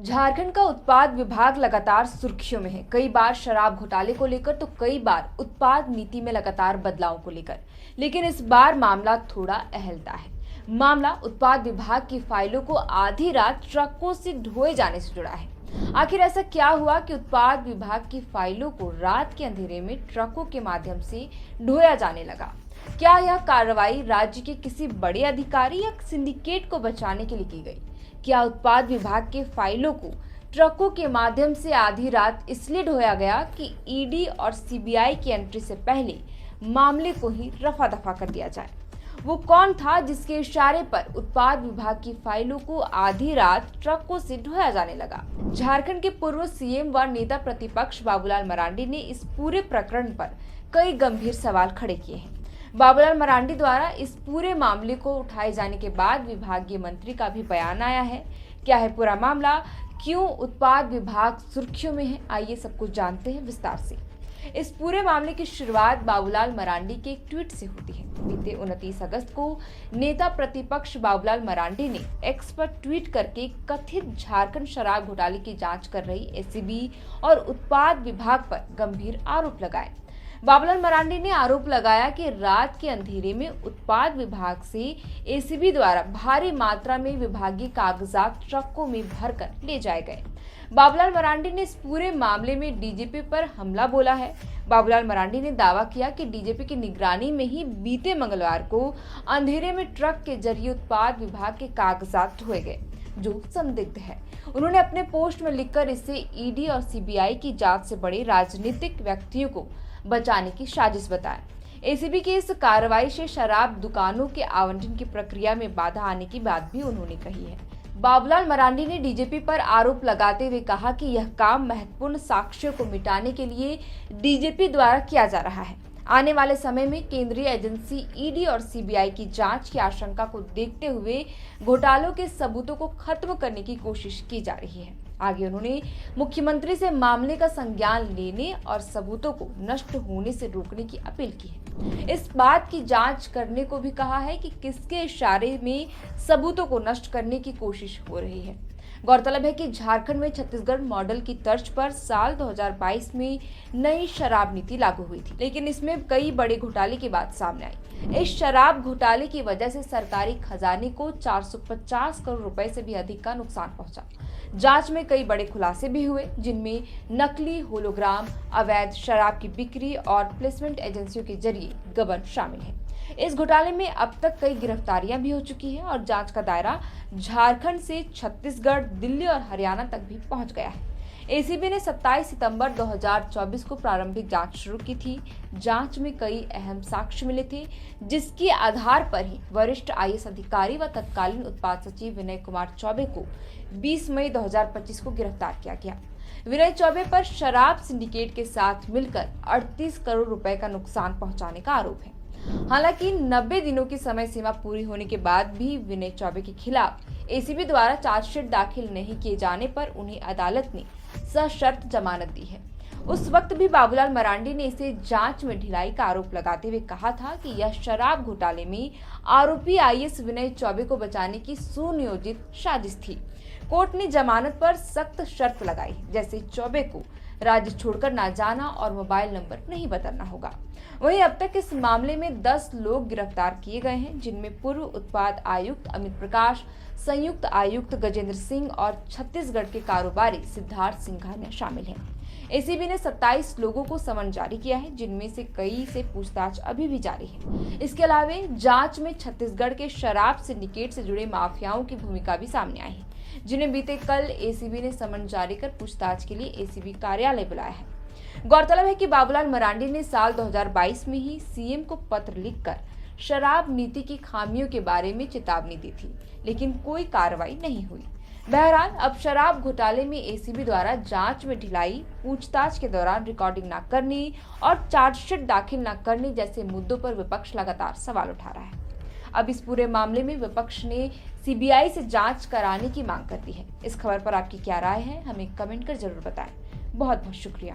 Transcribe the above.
झारखंड का उत्पाद विभाग लगातार सुर्खियों में है। कई बार शराब घोटाले को लेकर तो कई बार उत्पाद नीति में लगातार बदलाव को लेकर। लेकिन इस बार मामला थोड़ा अहलता है। मामला उत्पाद विभाग की फाइलों को आधी रात ट्रकों से ढोए जाने से जुड़ा है। आखिर ऐसा क्या हुआ कि उत्पाद विभाग की फाइलों को रात के अंधेरे में ट्रकों के माध्यम से ढोया जाने लगा? क्या यह कार्रवाई राज्य के किसी बड़े अधिकारी या सिंडिकेट को बचाने के लिए की गई? क्या उत्पाद विभाग के फाइलों को ट्रकों के माध्यम से आधी रात इसलिए ढोया गया कि ईडी और सीबीआई की एंट्री से पहले मामले को ही रफा दफा कर दिया जाए? वो कौन था जिसके इशारे पर उत्पाद विभाग की फाइलों को आधी रात ट्रकों से ढोया जाने लगा? झारखंड के पूर्व सीएम व नेता प्रतिपक्ष बाबूलाल मरांडी ने इस पूरे प्रकरण पर कई गंभीर सवाल खड़े किए हैं। बाबूलाल मरांडी द्वारा इस पूरे मामले को उठाए जाने के बाद विभागीय मंत्री का भी बयान आया है। क्या है पूरा मामला? क्यों उत्पाद विभाग सुर्खियों में है? आइए सब कुछ जानते हैं विस्तार से। इस पूरे मामले की शुरुआत बाबूलाल मरांडी के एक ट्वीट से होती है। बीते 29 अगस्त को नेता प्रतिपक्ष बाबूलाल मरांडी ने एक्स पर ट्वीट करके कथित झारखंड शराब घोटाले की जांच कर रही एसीबी और उत्पाद विभाग पर गंभीर आरोप लगाए। बाबूलाल मरांडी ने आरोप लगाया कि रात के अंधेरे में उत्पाद विभाग से एसीबी द्वारा भारी मात्रा में विभागीय कागजात ट्रकों में भरकर ले जाए गए। बाबूलाल मरांडी ने इस पूरे मामले में डीजीपी पर हमला बोला है। बाबूलाल मरांडी ने दावा किया कि डीजीपी की निगरानी में ही बीते मंगलवार को अंधेरे में ट्रक के जरिए उत्पाद विभाग के कागजात ढोए गए, जो संदिग्ध है। उन्होंने अपने पोस्ट में लिखकर इसे ईडी और सीबीआई की जांच से बड़े राजनीतिक व्यक्तियों को बचाने की साजिश बताया। एसीबी की इस कार्रवाई से शराब दुकानों के आवंटन की प्रक्रिया में बाधा आने की बात भी उन्होंने कही है। बाबूलाल मरांडी ने डीजीपी पर आरोप लगाते हुए कहा कि यह काम महत्वपूर्ण साक्ष्यों को मिटाने के लिए डीजीपी द्वारा किया जा रहा है। आने वाले समय में केंद्रीय एजेंसी ईडी और सीबीआई की जांच की आशंका को देखते हुए घोटालों के सबूतों को खत्म करने की कोशिश की जा रही है। आगे उन्होंने मुख्यमंत्री से मामले का संज्ञान लेने और सबूतों को नष्ट होने से रोकने की अपील की है। इस बात की जांच करने को भी कहा है कि किसके इशारे में सबूतों को नष्ट करने की कोशिश हो रही है। गौरतलब है कि झारखंड में छत्तीसगढ़ मॉडल की तर्ज पर साल 2022 में नई शराब नीति लागू हुई थी, लेकिन इसमें कई बड़े घोटाले की बात सामने आई। इस शराब घोटाले की वजह से सरकारी खजाने को 450 करोड़ रुपए से भी अधिक का नुकसान पहुंचा। जांच में कई बड़े खुलासे भी हुए, जिनमें नकली होलोग्राम, अवैध शराब की बिक्री और प्लेसमेंट एजेंसियों के जरिए गबन शामिल है। इस घोटाले में अब तक कई गिरफ्तारियां भी हो चुकी हैं और जांच का दायरा झारखंड से छत्तीसगढ़, दिल्ली और हरियाणा तक भी पहुंच गया है। एसीबी ने 27 सितंबर 2024 को प्रारंभिक जांच शुरू की थी। जांच में कई अहम साक्ष्य मिले थे, जिसके आधार पर ही वरिष्ठ आईएएस अधिकारी व तत्कालीन उत्पाद सचिव विनय कुमार चौबे को 20 मई 2025 को गिरफ्तार किया गया। विनय चौबे पर शराब सिंडिकेट के साथ मिलकर 38 करोड़ रुपए का नुकसान पहुंचाने का आरोप है। हालांकि 90 दिनों की समय सीमा पूरी होने के बाद भी विनय चौबे के खिलाफ एसीबी द्वारा चार्जशीट दाखिल नहीं किए जाने पर उन्हें अदालत ने सशर्त जमानत दी है। उस वक्त भी बाबूलाल मरांडी ने इसे जांच में ढिलाई का आरोप लगाते हुए कहा था कि यह शराब घोटाले में आरोपी आईएएस विनय चौबे को बचाने की सुनियोजित साजिश थी। कोर्ट ने जमानत पर सख्त शर्त लगाई, जैसे चौबे को राज्य छोड़कर ना जाना और मोबाइल नंबर नहीं बदलना होगा। वहीं अब तक इस मामले में 10 लोग गिरफ्तार किए गए हैं, जिनमें पूर्व उत्पाद आयुक्त अमित प्रकाश, संयुक्त आयुक्त गजेंद्र सिंह और छत्तीसगढ़ के कारोबारी सिद्धार्थ सिंघानिया शामिल हैं। एसीबी ने 27 लोगों को समन जारी किया है, जिनमें से कई से पूछताछ अभी भी जारी है। इसके अलावा जांच में छत्तीसगढ़ के शराब सिंडिकेट से जुड़े माफियाओं की भूमिका भी सामने आई है, जिन्हें बीते कल एसीबी ने समन जारी कर पूछताछ के लिए एसीबी कार्यालय बुलाया है। गौरतलब है कि बाबूलाल मरांडी ने साल 2022 में ही सीएम को पत्र लिखकर शराब नीति की खामियों के बारे में चेतावनी दी थी, लेकिन कोई कार्रवाई नहीं हुई। बहरहाल अब शराब घोटाले में एसीबी द्वारा जांच में ढिलाई, पूछताछ के दौरान रिकॉर्डिंग न करने और चार्जशीट दाखिल न करने जैसे मुद्दों पर विपक्ष लगातार सवाल उठा रहा है। अब इस पूरे मामले में विपक्ष ने सीबीआई से जांच कराने की मांग कर दी है। इस खबर पर आपकी क्या राय है? हमें कमेंट कर जरूर बताएं। बहुत बहुत शुक्रिया।